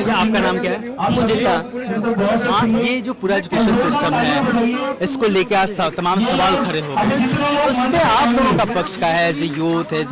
आपका नाम क्या है? मुदिता। हाँ, ये जो पूरा एजुकेशन सिस्टम है, इसको लेके आज तमाम सवाल खड़े हो गए, उसमें आप लोगों का पक्ष का है? एज यूथ, एज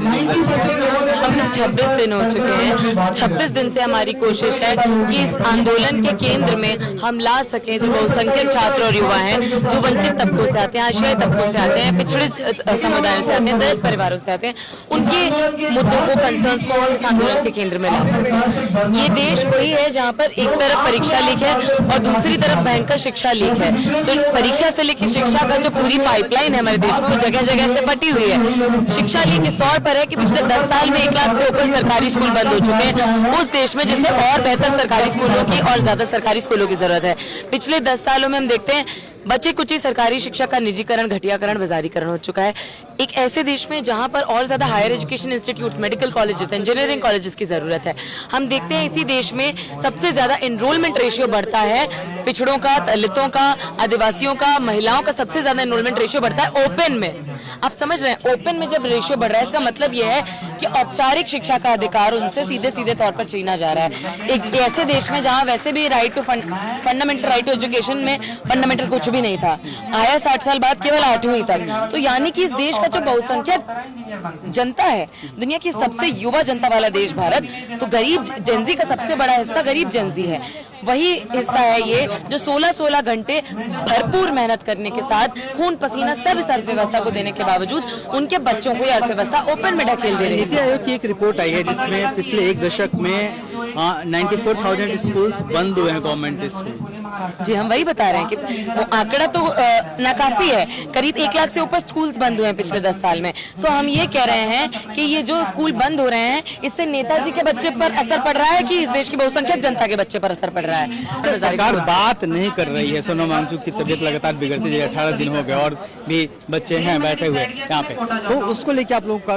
हमने 26 दिन हो चुके हैं। 26 दिन से हमारी कोशिश है कि इस आंदोलन के केंद्र में हम ला सकें जो बहुसंख्यक छात्र और युवा हैं, जो वंचित तबकों से आते हैं, आश्रय तबकों से आते हैं, पिछड़े समुदायों से आते हैं, दलित परिवारों से आते हैं, उनके मुद्दों को, कंसर्न्स को हम इस आंदोलन के केंद्र में ला सकें। ये देश वही है जहाँ पर एक तरफ परीक्षा लीक है और दूसरी तरफ भयंकर शिक्षा लीक है। तो परीक्षा से लेकर शिक्षा का जो पूरी पाइपलाइन है हमारे देश में, वो जगह जगह से फटी हुई है। शिक्षा लीक इस तौर पर है कि पिछले 10 साल में 1 लाख से ऊपर सरकारी स्कूल बंद हो चुके हैं उस देश में, जिससे और बेहतर सरकारी स्कूलों की और ज्यादा सरकारी स्कूलों की जरूरत है। पिछले 10 सालों में हम देखते हैं बच्चे कुछ ही सरकारी शिक्षा का निजीकरण, घटियाकरण, बाजारीकरण हो चुका है। एक ऐसे देश में जहां पर और ज्यादा higher education institutes, medical colleges, engineering colleges की जरूरत है। हम देखते हैं इसी देश में सबसे ज्यादा एनरोलमेंट रेशियो बढ़ता है पिछड़ों का, दलितों का, आदिवासियों का, महिलाओं का सबसे ज्यादा एनरोलमेंट रेशियो बढ़ता है ओपन में। आप समझ रहे हैं, ओपन में जब रेशियो बढ़ रहा है, इसका मतलब यह है कि औपचारिक शिक्षा का अधिकार उनसे सीधे सीधे तौर पर छीना जा रहा है। एक ऐसे देश में जहां वैसे भी right to fundamental right to education में फंडामेंटल कुछ भी नहीं था, आया 60 साल बाद केवल 8वीं तक। तो यानी कि इस देश का जो बहुसंख्यक जनता है, दुनिया की सबसे युवा जनता वाला देश भारत, तो गरीब जेंजी का सबसे बड़ा हिस्सा गरीब जेंजी है। वही हिस्सा है ये जो 16-16 घंटे भरपूर मेहनत करने के साथ, खून पसीना सब इस अर्थव्यवस्था को देने के बावजूद उनके बच्चों को ये अर्थव्यवस्था ओपन में ढकेल दे रही है। नीति आयोग की एक रिपोर्ट आई है जिसमें पिछले 1 दशक में 94,000 स्कूल्स बंद हुए हैं, गवर्नमेंट स्कूल्स। जी, हम वही बता रहे हैं कि वो आंकड़ा तो नाकाफी है। करीब 1 लाख से ऊपर स्कूल्स बंद हुए हैं पिछले 10 साल में। तो हम ये कह रहे हैं कि ये जो स्कूल बंद हो रहे हैं, इससे नेताजी के बच्चे पर असर पड़ रहा है कि इस देश की बहुसंख्यक जनता के बच्चे पर असर पड़ रहा है। सरकार बात नहीं कर रही है। सोनम वांगचुक की तबीयत लगातार बिगड़ती जाए, 18 दिन हो गए और भी बच्चे हैं बैठे हुए यहाँ पे, तो उसको लेके आप लोगों का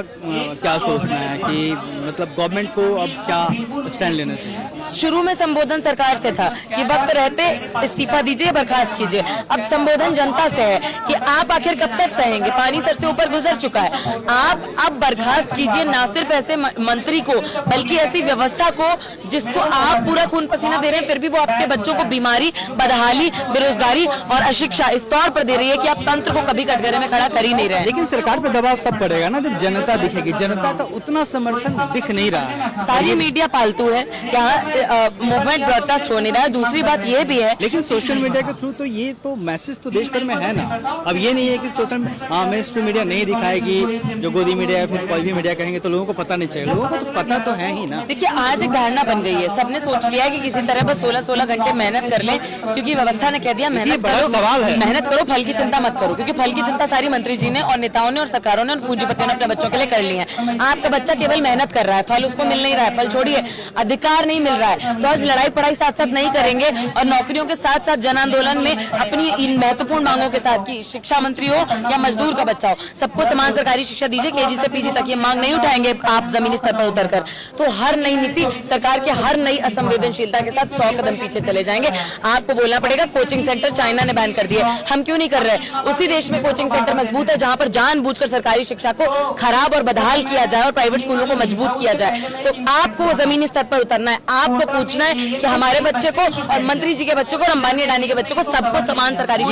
क्या सोचना है कि मतलब गवर्नमेंट को अब क्या स्टैंड लेना चाहिए? शुरू में संबोधन सरकार से था कि वक्त रहते इस्तीफा दीजिए, बर्खास्त कीजिए। अब संबोधन जनता से है कि आप आखिर कब तक सहेंगे, पानी सर से ऊपर गुजर चुका है। आप अब बर्खास्त कीजिए, ना सिर्फ ऐसे मंत्री को बल्कि ऐसी व्यवस्था को जिसको आप पूरा खून पसीना दे रहे हैं, फिर भी वो आपके बच्चों को बीमारी, बदहाली, बेरोजगारी और अशिक्षा इस तौर पर दे रही है कि आप तंत्र को कभी कटघरे में खड़ा कर ही नहीं रहे। लेकिन सरकार पे दबाव तब पड़ेगा ना जब जनता दिखेगी। जनता का उतना समर्थन दिख नहीं रहा है। सारी मीडिया पालतू है, यहाँ मूवमेंट ब्रॉडकास्ट हो नहीं रहा है। दूसरी बात ये भी है, लेकिन सोशल मीडिया के थ्रू तो ये तो मैसेज तो देश भर में है ना। अब ये नहीं है कि सोशल मेन मीडिया नहीं दिखाएगी, जो गोदी मीडिया या फिर कोई भी मीडिया कहेंगे तो लोगों को पता नहीं चलेगा। लोगों को तो पता तो है ही ना। देखिए, आज एक धारणा बन गई है, सबने सोच लिया है कि किसी तरह बस 16-16 घंटे मेहनत कर लें, क्योंकि व्यवस्था ने कह दिया मेहनत करो, सवाल है। मेहनत करो, फल की चिंता मत करो, क्योंकि फल की चिंता सारी मंत्री जी ने और नेताओं ने और सरकारों ने और पूंजीपतियों ने अपने बच्चों के लिए कर ली है। आपका बच्चा केवल मेहनत कर रहा है, फल उसको मिल नहीं रहा है, फल छोड़िए अधिकार नहीं मिल रहा है। तो आज लड़ाई पढ़ाई साथ साथ नहीं करेंगे और नौकरियों के साथ साथ जन आंदोलन में अपनी इन महत्वपूर्ण मांगों के साथ की शिक्षा मंत्री हो या मजदूर का बच्चा हो, सबको समान सरकारी शिक्षा दीजिए, केजी से पीजी तक ये मांग नहीं उठाएंगे आप जमीनी स्तर पर उतरकर, तो हर नई नीति सरकार के हर नई असंवेदनशीलता के साथ 100 कदम पीछे चले जाएंगे। आपको बोलना पड़ेगा कोचिंग सेंटर चाइना ने बैन कर दिए, हम क्यों नहीं कर रहे? उसी देश में कोचिंग सेंटर मजबूत है जहां पर जानबूझकर सरकारी शिक्षा को खराब और बदहाल किया जाए और प्राइवेट स्कूलों को मजबूत किया जाए। तो आपको जमीनी स्तर पर उतरना है, आपको पूछना है कि हमारे बच्चे को और मंत्री जी के बच्चे को और अंबानी अडानी के बच्चे को सबको समान सरकारी